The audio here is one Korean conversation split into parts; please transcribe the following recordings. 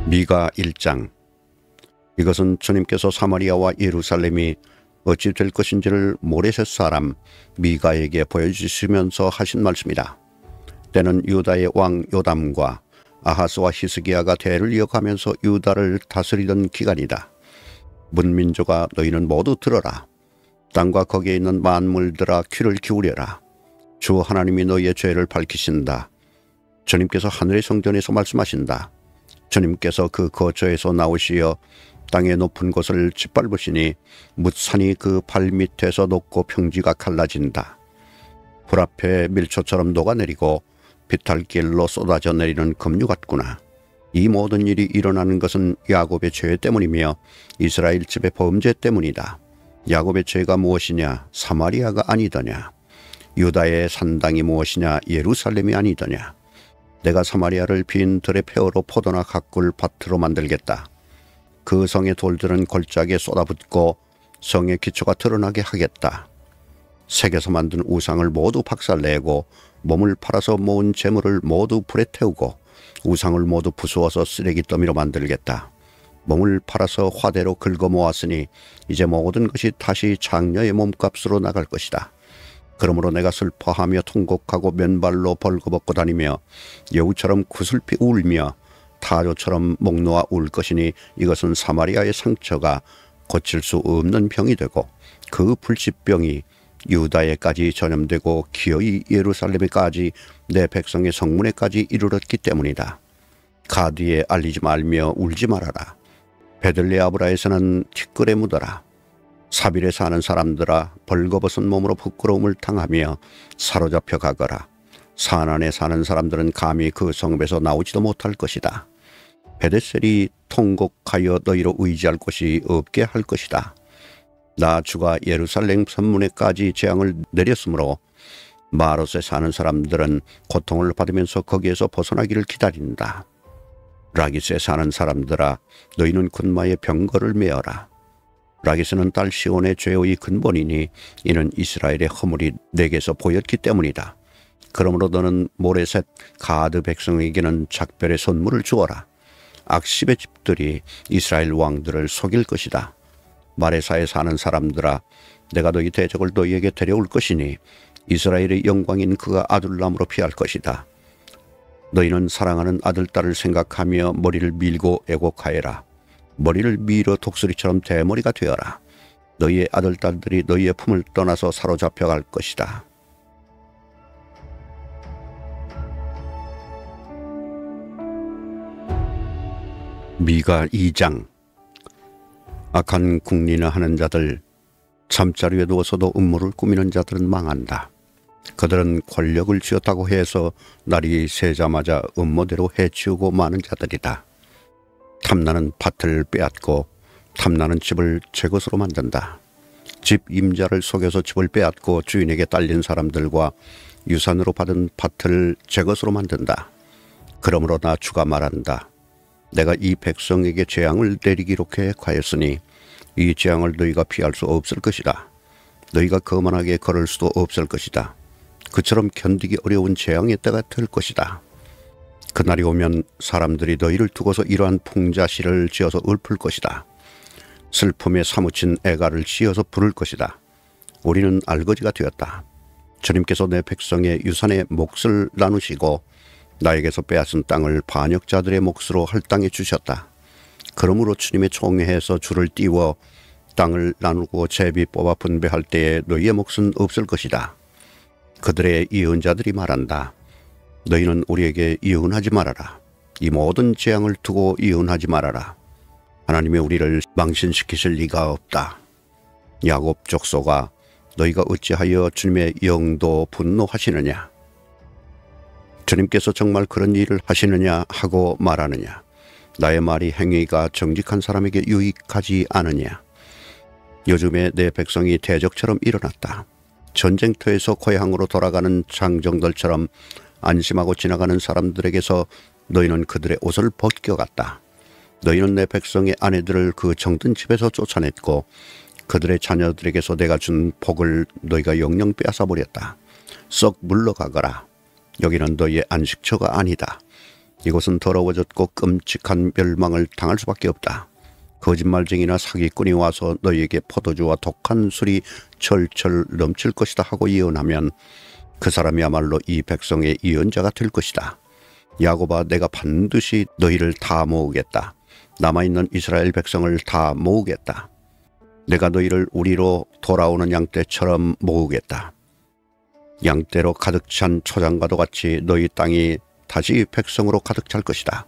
미가 1장. 이것은 주님께서 사마리아와 예루살렘이 어찌 될 것인지를 모레셋 사람 미가에게 보여주시면서 하신 말씀이다. 때는 유다의 왕 요담과 아하스와 히스기야가 대를 이어가면서 유다를 다스리던 기간이다. 문민족아, 너희는 모두 들어라. 땅과 거기에 있는 만물들아, 귀를 기울여라. 주 하나님이 너희의 죄를 밝히신다. 주님께서 하늘의 성전에서 말씀하신다. 주님께서 그 거처에서 나오시어 땅의 높은 곳을 짓밟으시니 뭇산이 그 발밑에서 녹고 평지가 갈라진다. 불 앞에 밀초처럼 녹아내리고 비탈길로 쏟아져 내리는 급류 같구나. 이 모든 일이 일어나는 것은 야곱의 죄 때문이며 이스라엘 집의 범죄 때문이다. 야곱의 죄가 무엇이냐? 사마리아가 아니더냐? 유다의 산당이 무엇이냐? 예루살렘이 아니더냐? 내가 사마리아를 빈 들의 폐허로 포도나 가꿀 밭으로 만들겠다. 그 성의 돌들은 골짜기에 쏟아붓고 성의 기초가 드러나게 하겠다. 색에서 만든 우상을 모두 박살내고 몸을 팔아서 모은 재물을 모두 불에 태우고 우상을 모두 부수어서 쓰레기 더미로 만들겠다. 몸을 팔아서 화대로 긁어 모았으니 이제 모든 것이 다시 장녀의 몸값으로 나갈 것이다. 그러므로 내가 슬퍼하며 통곡하고 맨발로 벌거벗고 다니며 여우처럼 구슬피 울며 타조처럼 목 놓아 울 것이니 이것은 사마리아의 상처가 고칠 수 없는 병이 되고 그 불치병이 유다에까지 전염되고 기어이 예루살렘에까지 내 백성의 성문에까지 이르렀기 때문이다. 가드에 알리지 말며 울지 말아라. 베들레아브라에서는 티끌에 묻어라. 사빌에 사는 사람들아, 벌거벗은 몸으로 부끄러움을 당하며 사로잡혀 가거라. 산안에 사는 사람들은 감히 그 성읍에서 나오지도 못할 것이다. 베데셀이 통곡하여 너희로 의지할 곳이 없게 할 것이다. 나 주가 예루살렘 선문에까지 재앙을 내렸으므로 마롯에 사는 사람들은 고통을 받으면서 거기에서 벗어나기를 기다린다. 라기스에 사는 사람들아, 너희는 군마의 병거를 메어라. 라기스는 딸 시온의 죄의 근본이니 이는 이스라엘의 허물이 내게서 보였기 때문이다. 그러므로 너는 모레셋 가드 백성에게는 작별의 선물을 주어라. 악십의 집들이 이스라엘 왕들을 속일 것이다. 마레사에 사는 사람들아, 내가 너희 대적을 너희에게 데려올 것이니 이스라엘의 영광인 그가 아둘람으로 피할 것이다. 너희는 사랑하는 아들딸을 생각하며 머리를 밀고 애곡하여라. 머리를 밀어 독수리처럼 대머리가 되어라. 너희의 아들딸들이 너희의 품을 떠나서 사로잡혀 갈 것이다. 미가 2장. 악한 궁리나 하는 자들, 잠자리에 누워서도 음모를 꾸미는 자들은 망한다. 그들은 권력을 쥐었다고 해서 날이 새자마자 음모대로 해치우고 마는 자들이다. 탐나는 밭을 빼앗고 탐나는 집을 제 것으로 만든다. 집 임자를 속여서 집을 빼앗고 주인에게 딸린 사람들과 유산으로 받은 밭을 제 것으로 만든다. 그러므로 나 주가 말한다. 내가 이 백성에게 재앙을 내리기로 계획하였으니 이 재앙을 너희가 피할 수 없을 것이다. 너희가 거만하게 걸을 수도 없을 것이다. 그처럼 견디기 어려운 재앙의 때가 될 것이다. 그날이 오면 사람들이 너희를 두고서 이러한 풍자시를 지어서 읊을 것이다. 슬픔에 사무친 애가를 지어서 부를 것이다. 우리는 알거지가 되었다. 주님께서 내 백성의 유산의 몫을 나누시고 나에게서 빼앗은 땅을 반역자들의 몫으로 할당해 주셨다. 그러므로 주님의 총회에서 줄을 띄워 땅을 나누고 제비 뽑아 분배할 때에 너희의 몫은 없을 것이다. 그들의 이언자들이 말한다. 너희는 우리에게 이언하지 말아라. 이 모든 재앙을 두고 이언하지 말아라. 하나님이 우리를 망신시키실 리가 없다. 야곱 족속아, 너희가 어찌하여 주님의 영도 분노하시느냐? 주님께서 정말 그런 일을 하시느냐 하고 말하느냐? 나의 말이 행위가 정직한 사람에게 유익하지 않으냐? 요즘에 내 백성이 대적처럼 일어났다. 전쟁터에서 고향으로 돌아가는 장정들처럼 안심하고 지나가는 사람들에게서 너희는 그들의 옷을 벗겨갔다. 너희는 내 백성의 아내들을 그 정든 집에서 쫓아냈고 그들의 자녀들에게서 내가 준 복을 너희가 영영 빼앗아버렸다. 썩 물러가거라. 여기는 너희의 안식처가 아니다. 이곳은 더러워졌고 끔찍한 멸망을 당할 수밖에 없다. 거짓말쟁이나 사기꾼이 와서 너희에게 포도주와 독한 술이 철철 넘칠 것이다 하고 예언하면 그 사람이야말로 이 백성의 예언자가 될 것이다. 야곱아, 내가 반드시 너희를 다 모으겠다. 남아있는 이스라엘 백성을 다 모으겠다. 내가 너희를 우리로 돌아오는 양떼처럼 모으겠다. 양떼로 가득 찬 초장과도 같이 너희 땅이 다시 백성으로 가득 찰 것이다.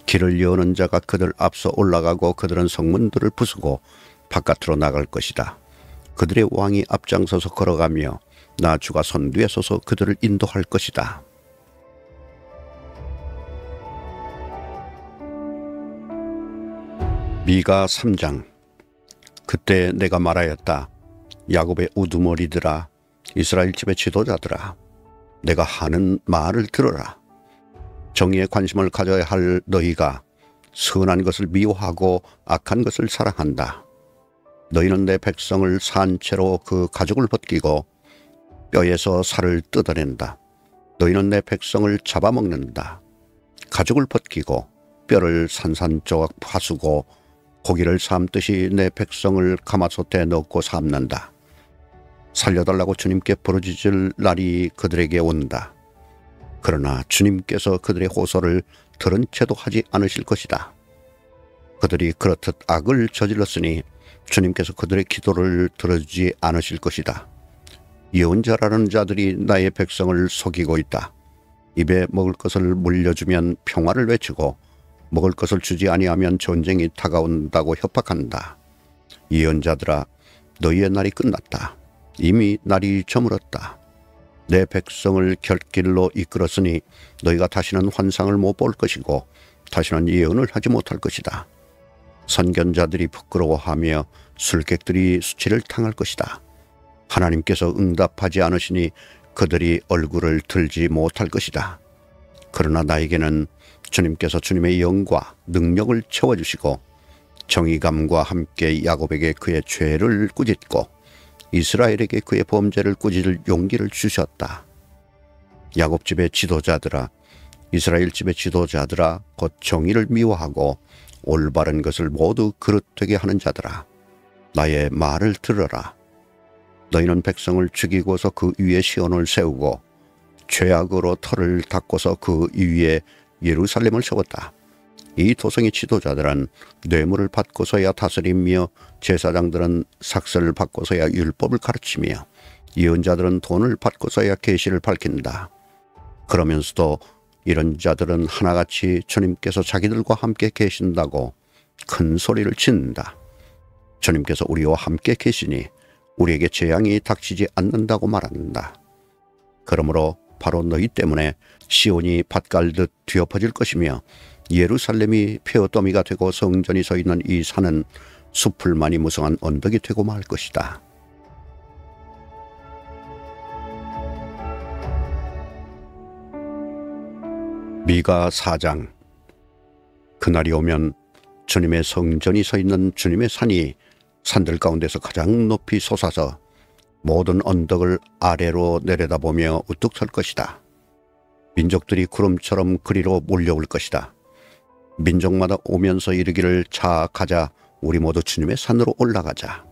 길을 여는 자가 그들 앞서 올라가고 그들은 성문들을 부수고 바깥으로 나갈 것이다. 그들의 왕이 앞장서서 걸어가며 나 주가 선두에 서서 그들을 인도할 것이다. 미가 3장. 그때 내가 말하였다. 야곱의 우두머리들아, 이스라엘 집의 지도자들아, 내가 하는 말을 들어라. 정의에 관심을 가져야 할 너희가 선한 것을 미워하고 악한 것을 사랑한다. 너희는 내 백성을 산채로 그 가죽을 벗기고 뼈에서 살을 뜯어낸다. 너희는 내 백성을 잡아먹는다. 가죽을 벗기고 뼈를 산산조각 파수고 고기를 삶듯이 내 백성을 가마솥에 넣고 삶는다. 살려달라고 주님께 부르짖을 날이 그들에게 온다. 그러나 주님께서 그들의 호소를 들은 채도 하지 않으실 것이다. 그들이 그렇듯 악을 저질렀으니 주님께서 그들의 기도를 들어주지 않으실 것이다. 예언자라는 자들이 나의 백성을 속이고 있다. 입에 먹을 것을 물려주면 평화를 외치고 먹을 것을 주지 아니하면 전쟁이 다가온다고 협박한다. 예언자들아, 너희의 날이 끝났다. 이미 날이 저물었다. 내 백성을 결길로 이끌었으니 너희가 다시는 환상을 못 볼 것이고 다시는 예언을 하지 못할 것이다. 선견자들이 부끄러워하며 술객들이 수치를 당할 것이다. 하나님께서 응답하지 않으시니 그들이 얼굴을 들지 못할 것이다. 그러나 나에게는 주님께서 주님의 영과 능력을 채워주시고 정의감과 함께 야곱에게 그의 죄를 꾸짖고 이스라엘에게 그의 범죄를 꾸짖을 용기를 주셨다. 야곱 집의 지도자들아, 이스라엘 집의 지도자들아, 곧 정의를 미워하고 올바른 것을 모두 그릇되게 하는 자들아, 나의 말을 들어라. 너희는 백성을 죽이고서 그 위에 시온을 세우고 죄악으로 터를 닦고서 그 위에 예루살렘을 세웠다. 이 도성의 지도자들은 뇌물을 받고서야 다스리며 제사장들은 삭슬을 받고서야 율법을 가르치며 예언자들은 돈을 받고서야 계시를 밝힌다. 그러면서도 이런 자들은 하나같이 주님께서 자기들과 함께 계신다고 큰 소리를 짓는다. 주님께서 우리와 함께 계시니 우리에게 재앙이 닥치지 않는다고 말한다. 그러므로 바로 너희 때문에 시온이 밭갈듯 뒤엎어질 것이며 예루살렘이 폐허더미가 되고 성전이 서 있는 이 산은 수풀만이 무성한 언덕이 되고 말 것이다. 미가 4장. 그날이 오면 주님의 성전이 서 있는 주님의 산이 산들 가운데서 가장 높이 솟아서 모든 언덕을 아래로 내려다보며 우뚝 설 것이다. 민족들이 구름처럼 그리로 몰려올 것이다. 민족마다 오면서 이르기를 자 가자, 우리 모두 주님의 산으로 올라가자.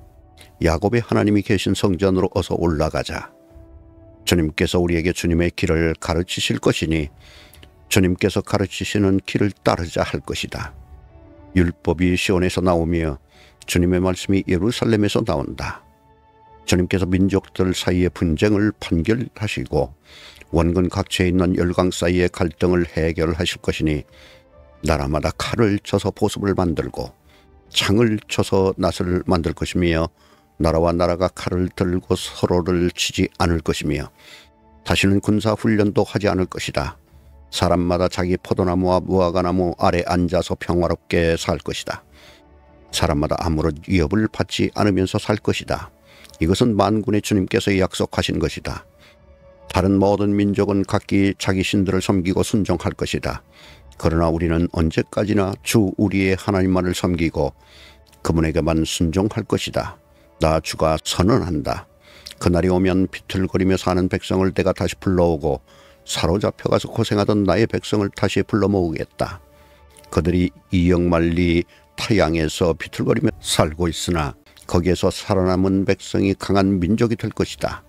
야곱의 하나님이 계신 성전으로 어서 올라가자. 주님께서 우리에게 주님의 길을 가르치실 것이니 주님께서 가르치시는 길을 따르자 할 것이다. 율법이 시온에서 나오며 주님의 말씀이 예루살렘에서 나온다. 주님께서 민족들 사이의 분쟁을 판결하시고 원근 각지에 있는 열강 사이의 갈등을 해결하실 것이니 나라마다 칼을 쳐서 보습을 만들고 창을 쳐서 낫을 만들 것이며 나라와 나라가 칼을 들고 서로를 치지 않을 것이며 다시는 군사훈련도 하지 않을 것이다. 사람마다 자기 포도나무와 무화과나무 아래 앉아서 평화롭게 살 것이다. 사람마다 아무런 위협을 받지 않으면서 살 것이다. 이것은 만군의 주님께서 약속하신 것이다. 다른 모든 민족은 각기 자기 신들을 섬기고 순종할 것이다. 그러나 우리는 언제까지나 주 우리의 하나님만을 섬기고 그분에게만 순종할 것이다. 나 주가 선언한다. 그날이 오면 비틀거리며 사는 백성을 내가 다시 불러오고 사로잡혀가서 고생하던 나의 백성을 다시 불러 모으겠다. 그들이 이역만리 타양에서 비틀거리며 살고 있으나 거기에서 살아남은 백성이 강한 민족이 될 것이다.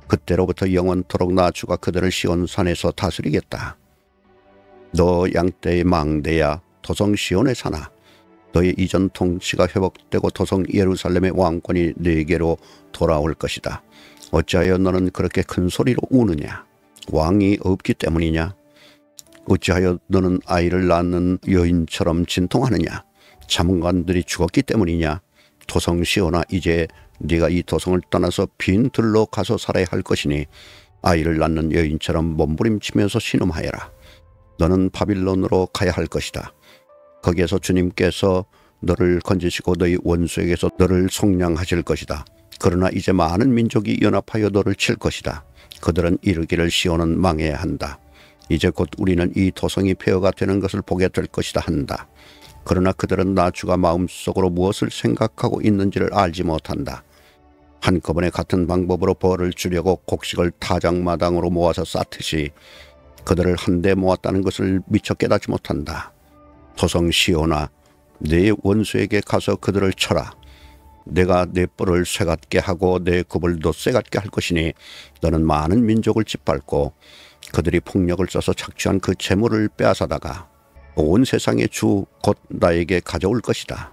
그때로부터 영원토록 나 주가 그들을 시온산에서 다스리겠다. 너 양떼의 망대야 도성 시온에 사나. 너의 이전 통치가 회복되고 도성 예루살렘의 왕권이 네게로 돌아올 것이다. 어찌하여 너는 그렇게 큰 소리로 우느냐? 왕이 없기 때문이냐? 어찌하여 너는 아이를 낳는 여인처럼 진통하느냐? 자문관들이 죽었기 때문이냐? 도성 시온아, 이제 네가 이 도성을 떠나서 빈 들로 가서 살아야 할 것이니 아이를 낳는 여인처럼 몸부림치면서 신음하여라. 너는 바빌론으로 가야 할 것이다. 거기에서 주님께서 너를 건지시고 너희 원수에게서 너를 속량하실 것이다. 그러나 이제 많은 민족이 연합하여 너를 칠 것이다. 그들은 이르기를 시온은 망해야 한다. 이제 곧 우리는 이 도성이 폐허가 되는 것을 보게 될 것이다 한다. 그러나 그들은 나 주가 마음속으로 무엇을 생각하고 있는지를 알지 못한다. 한꺼번에 같은 방법으로 벌을 주려고 곡식을 타작마당으로 모아서 쌓듯이 그들을 한데 모았다는 것을 미처 깨닫지 못한다. 도성 시온아, 내 원수에게 가서 그들을 쳐라. 내가 내 뿔을 쇠같게 하고 내 굽을도 쇠같게 할 것이니 너는 많은 민족을 짓밟고 그들이 폭력을 써서 착취한 그 재물을 빼앗아다가 온 세상의 주 곧 나에게 가져올 것이다.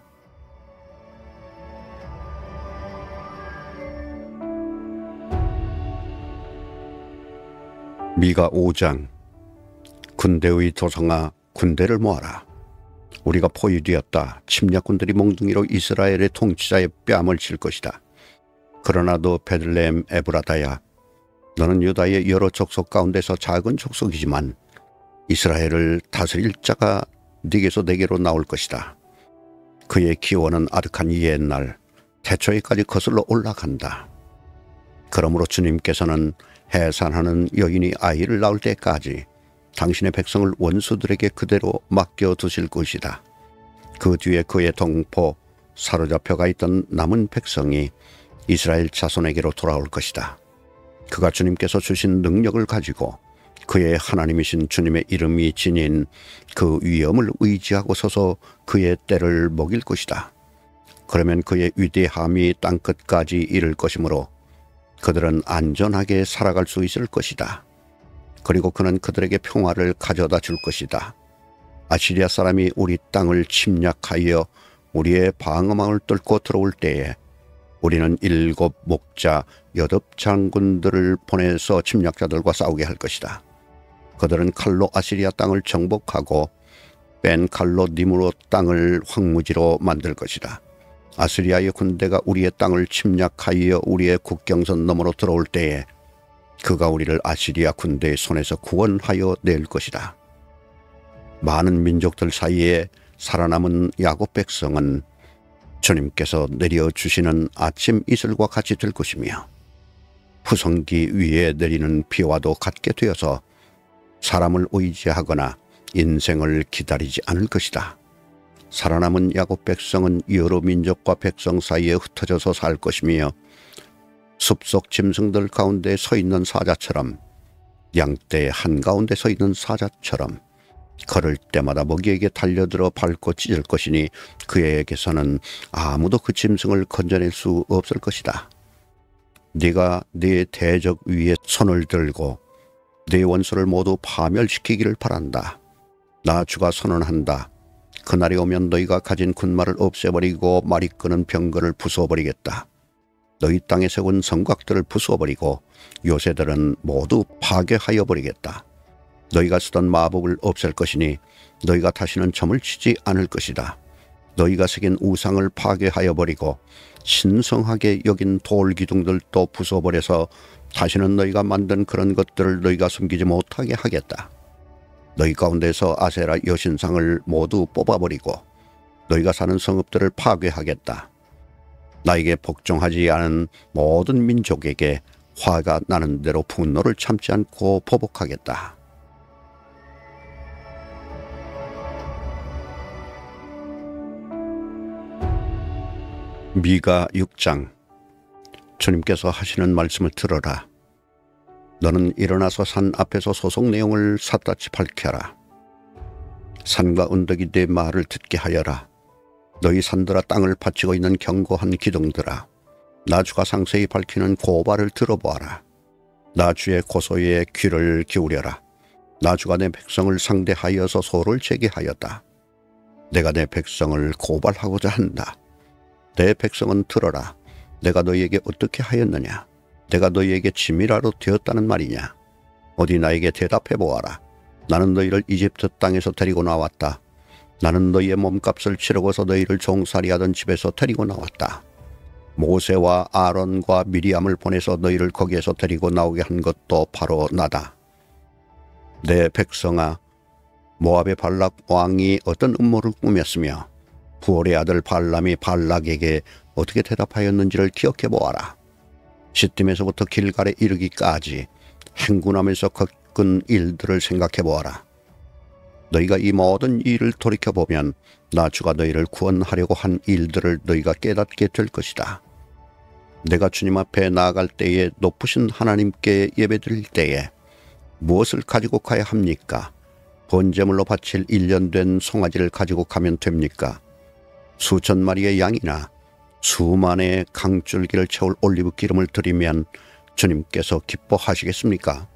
미가 5장. 군대의 도성아, 군대를 모아라. 우리가 포위되었다. 침략군들이 몽둥이로 이스라엘의 통치자의 뺨을 칠 것이다. 그러나 너 베들레헴 에브라다야, 너는 유다의 여러 족속 가운데서 작은 족속이지만 이스라엘을 다스릴 자가 네게서 내게로 나올 것이다. 그의 기원은 아득한 옛날 태초에까지 거슬러 올라간다. 그러므로 주님께서는 해산하는 여인이 아이를 낳을 때까지 당신의 백성을 원수들에게 그대로 맡겨두실 것이다. 그 뒤에 그의 동포 사로잡혀가 있던 남은 백성이 이스라엘 자손에게로 돌아올 것이다. 그가 주님께서 주신 능력을 가지고 그의 하나님이신 주님의 이름이 지닌 그 위엄을 의지하고 서서 그의 때를 먹일 것이다. 그러면 그의 위대함이 땅끝까지 이를 것이므로 그들은 안전하게 살아갈 수 있을 것이다. 그리고 그는 그들에게 평화를 가져다 줄 것이다. 아시리아 사람이 우리 땅을 침략하여 우리의 방어망을 뚫고 들어올 때에 우리는 7 목자 8 장군들을 보내서 침략자들과 싸우게 할 것이다. 그들은 칼로 아시리아 땅을 정복하고 뺀 칼로 니므롯 땅을 황무지로 만들 것이다. 아시리아의 군대가 우리의 땅을 침략하여 우리의 국경선 너머로 들어올 때에 그가 우리를 아시리아 군대의 손에서 구원하여 낼 것이다. 많은 민족들 사이에 살아남은 야곱 백성은 주님께서 내려주시는 아침 이슬과 같이 될 것이며 후성기 위에 내리는 비와도 같게 되어서 사람을 의지하거나 인생을 기다리지 않을 것이다. 살아남은 야곱 백성은 여러 민족과 백성 사이에 흩어져서 살 것이며 숲속 짐승들 가운데 서 있는 사자처럼 양떼 한가운데 서 있는 사자처럼 걸을 때마다 먹이에게 달려들어 밟고 찢을 것이니 그에게서는 아무도 그 짐승을 건져낼 수 없을 것이다. 네가 네 대적 위에 손을 들고 네 원수를 모두 파멸시키기를 바란다. 나 주가 선언한다. 그날이 오면 너희가 가진 군마를 없애버리고 말이 끄는 병거를 부숴버리겠다. 너희 땅에 세운 성곽들을 부숴버리고 요새들은 모두 파괴하여 버리겠다. 너희가 쓰던 마법을 없앨 것이니 너희가 다시는 점을 치지 않을 것이다. 너희가 새긴 우상을 파괴하여 버리고 신성하게 여긴 돌 기둥들도 부숴버려서 다시는 너희가 만든 그런 것들을 너희가 숨기지 못하게 하겠다. 너희 가운데서 아세라 여신상을 모두 뽑아버리고 너희가 사는 성읍들을 파괴하겠다. 나에게 복종하지 않은 모든 민족에게 화가 나는 대로 분노를 참지 않고 보복하겠다. 미가 6장. 주님께서 하시는 말씀을 들어라. 너는 일어나서 산 앞에서 소속 내용을 샅샅이 밝혀라. 산과 언덕이 내 말을 듣게 하여라. 너희 산들아, 땅을 파치고 있는 견고한 기둥들아, 나 주가 상세히 밝히는 고발을 들어보아라. 나 주의 고소에 귀를 기울여라. 나 주가 내 백성을 상대하여서 소를 제기하였다. 내가 내 백성을 고발하고자 한다. 내 백성은 들어라. 내가 너희에게 어떻게 하였느냐? 내가 너희에게 치밀하로 되었다는 말이냐? 어디 나에게 대답해 보아라. 나는 너희를 이집트 땅에서 데리고 나왔다. 나는 너희의 몸값을 치르고서 너희를 종살이하던 집에서 데리고 나왔다. 모세와 아론과 미리암을 보내서 너희를 거기에서 데리고 나오게 한 것도 바로 나다. 내 백성아, 모압의 발락 왕이 어떤 음모를 꾸몄으며 부올의 아들 발람이 발락에게 어떻게 대답하였는지를 기억해 보아라. 시딤에서부터 길갈에 이르기까지 행군하면서 겪은 일들을 생각해 보아라. 너희가 이 모든 일을 돌이켜보면 나 주가 너희를 구원하려고 한 일들을 너희가 깨닫게 될 것이다. 내가 주님 앞에 나아갈 때에 높으신 하나님께 예배드릴 때에 무엇을 가지고 가야 합니까? 번제물로 바칠 1년 된 송아지를 가지고 가면 됩니까? 수천 마리의 양이나 수만의 강줄기를 채울 올리브 기름을 드리면 주님께서 기뻐하시겠습니까?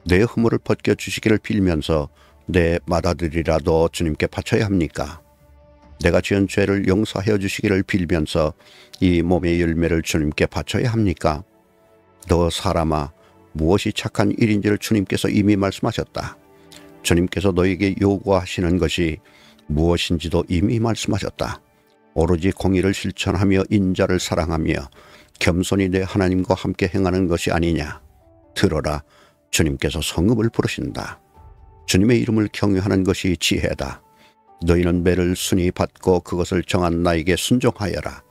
내 허물을 벗겨주시기를 빌면서 내 맏아들이라도 주님께 바쳐야 합니까? 내가 지은 죄를 용서하여 주시기를 빌면서 이 몸의 열매를 주님께 바쳐야 합니까? 너 사람아, 무엇이 착한 일인지를 주님께서 이미 말씀하셨다. 주님께서 너에게 요구하시는 것이 무엇인지도 이미 말씀하셨다. 오로지 공의를 실천하며 인자를 사랑하며 겸손히 내 하나님과 함께 행하는 것이 아니냐. 들어라, 주님께서 성읍을 부르신다. 주님의 이름을 경외하는 것이 지혜다. 너희는 매를 순히 받고 그것을 정한 나에게 순종하여라.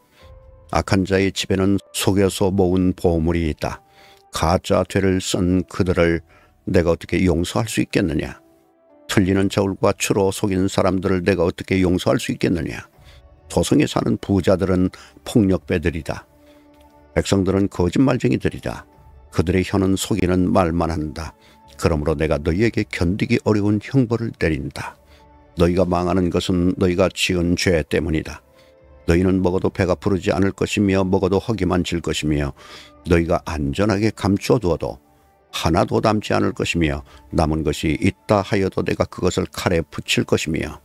악한 자의 집에는 속여서 모은 보물이 있다. 가짜 죄를 쓴 그들을 내가 어떻게 용서할 수 있겠느냐? 틀리는 저울과 추로 속인 사람들을 내가 어떻게 용서할 수 있겠느냐? 도성에 사는 부자들은 폭력배들이다. 백성들은 거짓말쟁이들이다. 그들의 혀는 속이는 말만 한다. 그러므로 내가 너희에게 견디기 어려운 형벌을 내린다. 너희가 망하는 것은 너희가 지은 죄 때문이다. 너희는 먹어도 배가 부르지 않을 것이며 먹어도 허기만 질 것이며 너희가 안전하게 감추어 두어도 하나도 남지 않을 것이며 남은 것이 있다 하여도 내가 그것을 칼에 붙일 것이며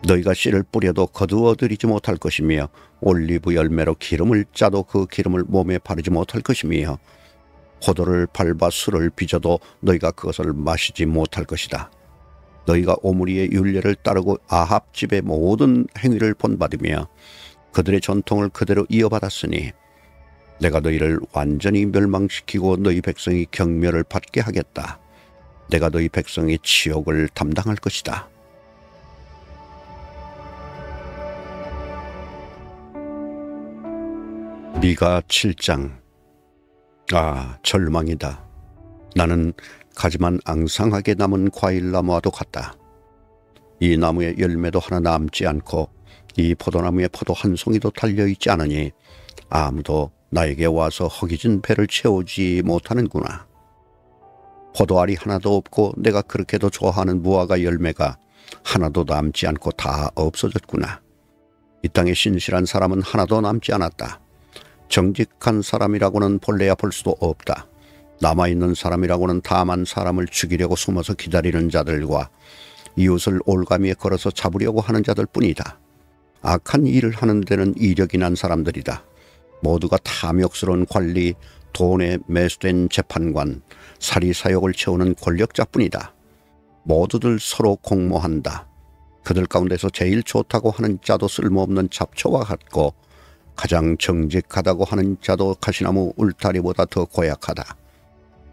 너희가 씨를 뿌려도 거두어들이지 못할 것이며 올리브 열매로 기름을 짜도 그 기름을 몸에 바르지 못할 것이며 포도를 밟아 술을 빚어도 너희가 그것을 마시지 못할 것이다. 너희가 오므리의 율례를 따르고 아합 집의 모든 행위를 본받으며 그들의 전통을 그대로 이어받았으니 내가 너희를 완전히 멸망시키고 너희 백성이 경멸을 받게 하겠다. 내가 너희 백성의 치욕을 담당할 것이다. 미가 7장. 아, 절망이다. 나는 가지만 앙상하게 남은 과일나무와도 같다. 이 나무의 열매도 하나 남지 않고 이 포도나무에 포도 한 송이도 달려있지 않으니 아무도 나에게 와서 허기진 배를 채우지 못하는구나. 포도알이 하나도 없고 내가 그렇게도 좋아하는 무화과 열매가 하나도 남지 않고 다 없어졌구나. 이 땅에 신실한 사람은 하나도 남지 않았다. 정직한 사람이라고는 볼래야 볼 수도 없다. 남아있는 사람이라고는 다만 사람을 죽이려고 숨어서 기다리는 자들과 이웃을 올가미에 걸어서 잡으려고 하는 자들 뿐이다. 악한 일을 하는 데는 이력이 난 사람들이다. 모두가 탐욕스러운 관리, 돈에 매수된 재판관, 사리사욕을 채우는 권력자뿐이다. 모두들 서로 공모한다. 그들 가운데서 제일 좋다고 하는 자도 쓸모없는 잡초와 같고 가장 정직하다고 하는 자도 가시나무 울타리보다 더 고약하다.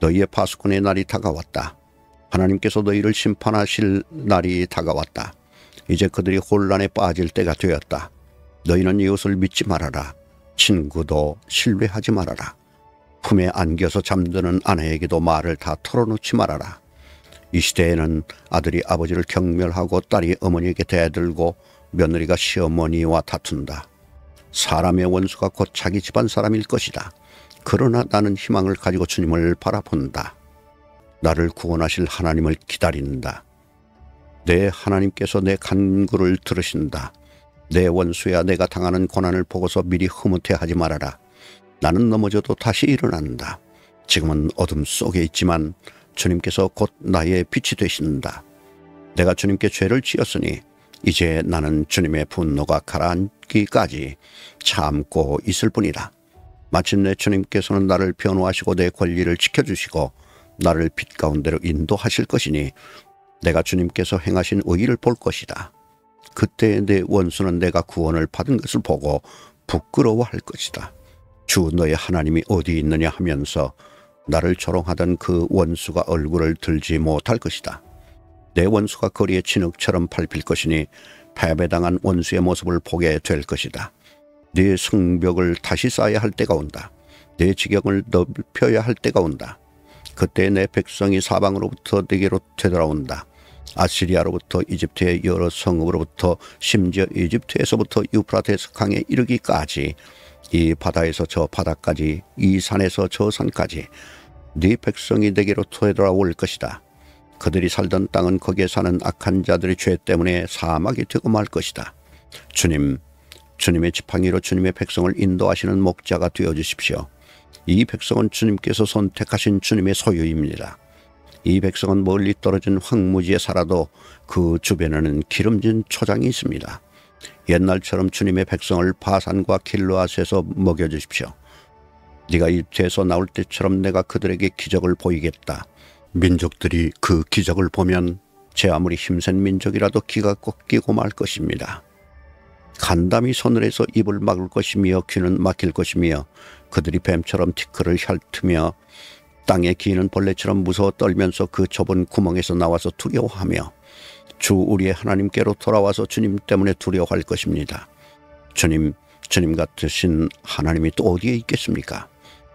너희의 파수꾼의 날이 다가왔다. 하나님께서 너희를 심판하실 날이 다가왔다. 이제 그들이 혼란에 빠질 때가 되었다. 너희는 이웃을 믿지 말아라. 친구도 신뢰하지 말아라. 품에 안겨서 잠드는 아내에게도 말을 다 털어놓지 말아라. 이 시대에는 아들이 아버지를 경멸하고 딸이 어머니에게 대들고 며느리가 시어머니와 다툰다. 사람의 원수가 곧 자기 집안 사람일 것이다. 그러나 나는 희망을 가지고 주님을 바라본다. 나를 구원하실 하나님을 기다린다. 내 하나님께서 내 간구를 들으신다. 내 원수야, 내가 당하는 고난을 보고서 미리 흐뭇해하지 말아라. 나는 넘어져도 다시 일어난다. 지금은 어둠 속에 있지만 주님께서 곧 나의 빛이 되신다. 내가 주님께 죄를 지었으니 이제 나는 주님의 분노가 가라앉기까지 참고 있을 뿐이다. 마침내 주님께서는 나를 변호하시고 내 권리를 지켜주시고 나를 빛 가운데로 인도하실 것이니 내가 주님께서 행하신 의의를 볼 것이다. 그때 내 원수는 내가 구원을 받은 것을 보고 부끄러워할 것이다. 주 너의 하나님이 어디 있느냐 하면서 나를 조롱하던 그 원수가 얼굴을 들지 못할 것이다. 내 원수가 거리에 진흙처럼 밟힐 것이니 패배당한 원수의 모습을 보게 될 것이다. 네 성벽을 다시 쌓아야 할 때가 온다. 내 지경을 넓혀야 할 때가 온다. 그때 내 백성이 사방으로부터 내게로 되돌아온다. 아시리아로부터 이집트의 여러 성읍으로부터 심지어 이집트에서부터 유프라테스 강에 이르기까지 이 바다에서 저 바다까지 이 산에서 저 산까지 네 백성이 내게로 되돌아올 것이다. 그들이 살던 땅은 거기에 사는 악한 자들의 죄 때문에 사막이 되고 말 것이다. 주님의 지팡이로 주님의 백성을 인도하시는 목자가 되어주십시오. 이 백성은 주님께서 선택하신 주님의 소유입니다. 이 백성은 멀리 떨어진 황무지에 살아도 그 주변에는 기름진 초장이 있습니다. 옛날처럼 주님의 백성을 바산과 길르앗에서 먹여주십시오. 네가 이집트에서 나올 때처럼 내가 그들에게 기적을 보이겠다. 민족들이 그 기적을 보면 제 아무리 힘센 민족이라도 기가 꺾이고 말 것입니다. 간담이 서늘해서 입을 막을 것이며 귀는 막힐 것이며 그들이 뱀처럼 티끌을 핥으며 땅에 기는 벌레처럼 무서워 떨면서 그 좁은 구멍에서 나와서 두려워하며 주 우리의 하나님께로 돌아와서 주님 때문에 두려워할 것입니다. 주님 같으신 하나님이 또 어디에 있겠습니까?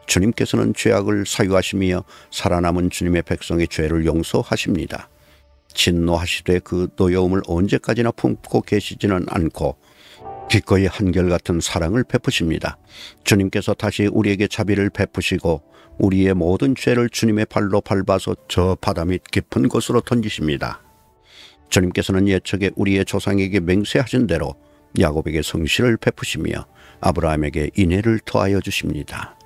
주님께서는 죄악을 사유하시며 살아남은 주님의 백성의 죄를 용서하십니다. 진노하시되 그 노여움을 언제까지나 품고 계시지는 않고 기꺼이 한결같은 사랑을 베푸십니다. 주님께서 다시 우리에게 자비를 베푸시고 우리의 모든 죄를 주님의 발로 밟아서 저 바다 밑 깊은 곳으로 던지십니다. 주님께서는 예측에 우리의 조상에게 맹세하신 대로 야곱에게 성실을 베푸시며 아브라함에게 인애를 더하여 주십니다.